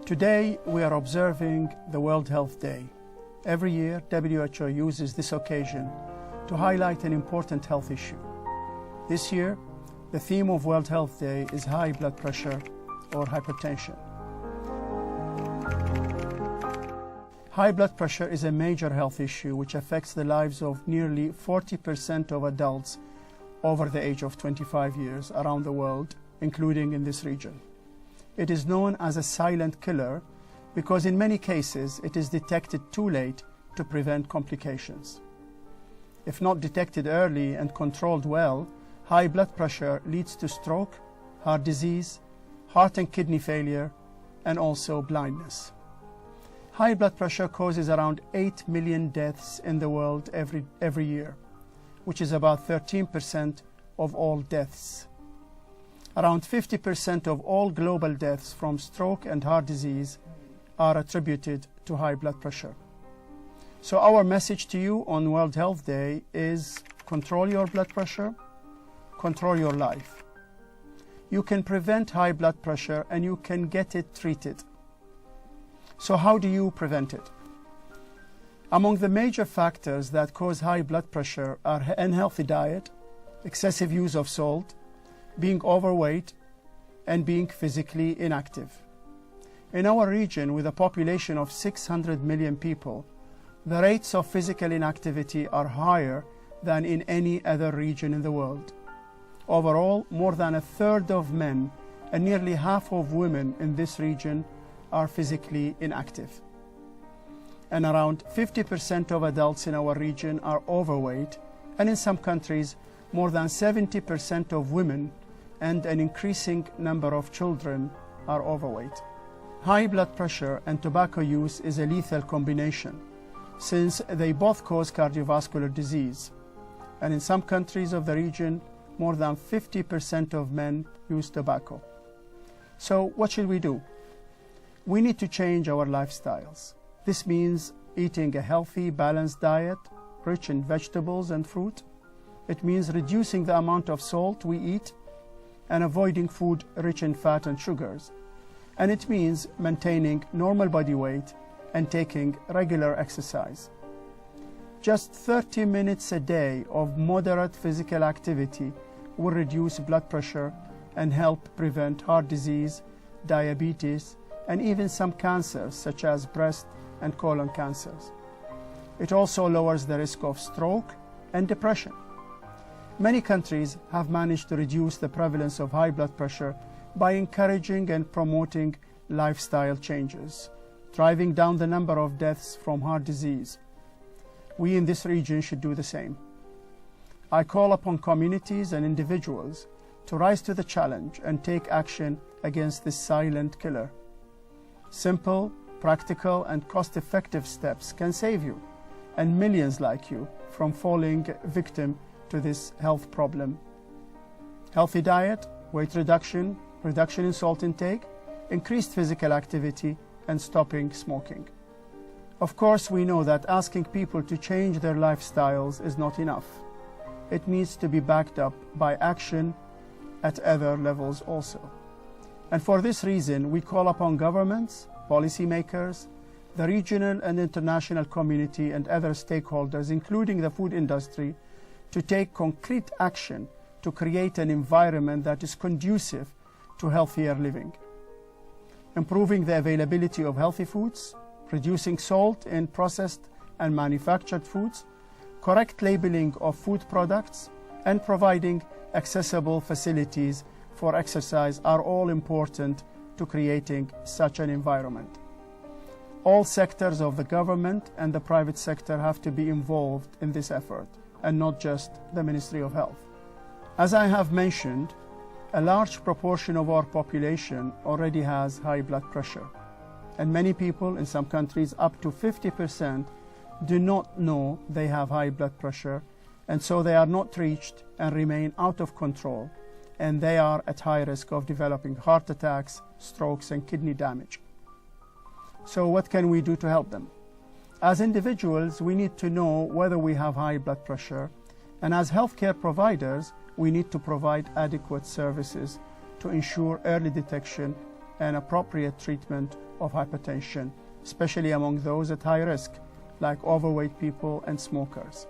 Today, we are observing the World Health Day. Every year, WHO uses this occasion to highlight an important health issue. This year, the theme of World Health Day is high blood pressure or hypertension. High blood pressure is a major health issue which affects the lives of nearly 40% of adults over the age of 25 years around the world, including in this region. It is known as a silent killer because in many cases it is detected too late to prevent complications. If not detected early and controlled well, high blood pressure leads to stroke, heart disease, heart and kidney failure, and also blindness. High blood pressure causes around 8 million deaths in the world every year, which is about 13% of all deaths. Around 50% of all global deaths from stroke and heart disease are attributed to high blood pressure. So our message to you on World Health Day is control your blood pressure, control your life. You can prevent high blood pressure and you can get it treated. So how do you prevent it? Among the major factors that cause high blood pressure are unhealthy diet, excessive use of salt, being overweight, and being physically inactive. In our region, with a population of 600 million people, the rates of physical inactivity are higher than in any other region in the world. Overall, more than a third of men and nearly half of women in this region are physically inactive. And around 50% of adults in our region are overweight, and in some countries, more than 70% of women and an increasing number of children are overweight. High blood pressure and tobacco use is a lethal combination, since they both cause cardiovascular disease. And in some countries of the region, more than 50% of men use tobacco. So what should we do? We need to change our lifestyles. This means eating a healthy, balanced diet, rich in vegetables and fruit. It means reducing the amount of salt we eat and avoiding food rich in fat and sugars. And it means maintaining normal body weight and taking regular exercise. Just 30 minutes a day of moderate physical activity will reduce blood pressure and help prevent heart disease, diabetes, and even some cancers such as breast and colon cancers. It also lowers the risk of stroke and depression. Many countries have managed to reduce the prevalence of high blood pressure by encouraging and promoting lifestyle changes, driving down the number of deaths from heart disease. We in this region should do the same. I call upon communities and individuals to rise to the challenge and take action against this silent killer. Simple, practical, and cost-effective steps can save you and millions like you from falling victim to this health problem. Healthy diet, weight reduction, reduction in salt intake, increased physical activity, and stopping smoking. Of course, we know that asking people to change their lifestyles is not enough. It needs to be backed up by action at other levels also. And for this reason, we call upon governments, policymakers, the regional and international community, and other stakeholders, including the food industry, to take concrete action to create an environment that is conducive to healthier living. Improving the availability of healthy foods, reducing salt in processed and manufactured foods, correct labeling of food products, and providing accessible facilities for exercise are all important to creating such an environment. All sectors of the government and the private sector have to be involved in this effort, and not just the Ministry of Health. As I have mentioned, a large proportion of our population already has high blood pressure, and many people in some countries, up to 50%, do not know they have high blood pressure, and so they are not reached and remain out of control, and they are at high risk of developing heart attacks, strokes, and kidney damage. So what can we do to help them? As individuals, we need to know whether we have high blood pressure, and as healthcare providers, we need to provide adequate services to ensure early detection and appropriate treatment of hypertension, especially among those at high risk, like overweight people and smokers.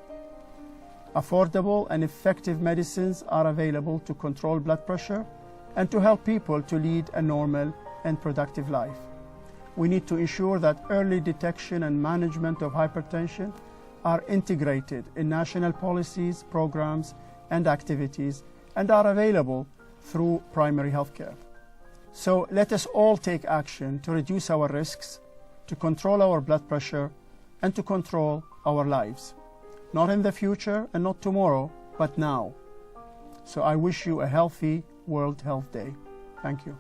Affordable and effective medicines are available to control blood pressure and to help people to lead a normal and productive life. We need to ensure that early detection and management of hypertension are integrated in national policies, programs, and activities, and are available through primary health care. So let us all take action to reduce our risks, to control our blood pressure, and to control our lives. Not in the future and not tomorrow, but now. So I wish you a healthy World Health Day. Thank you.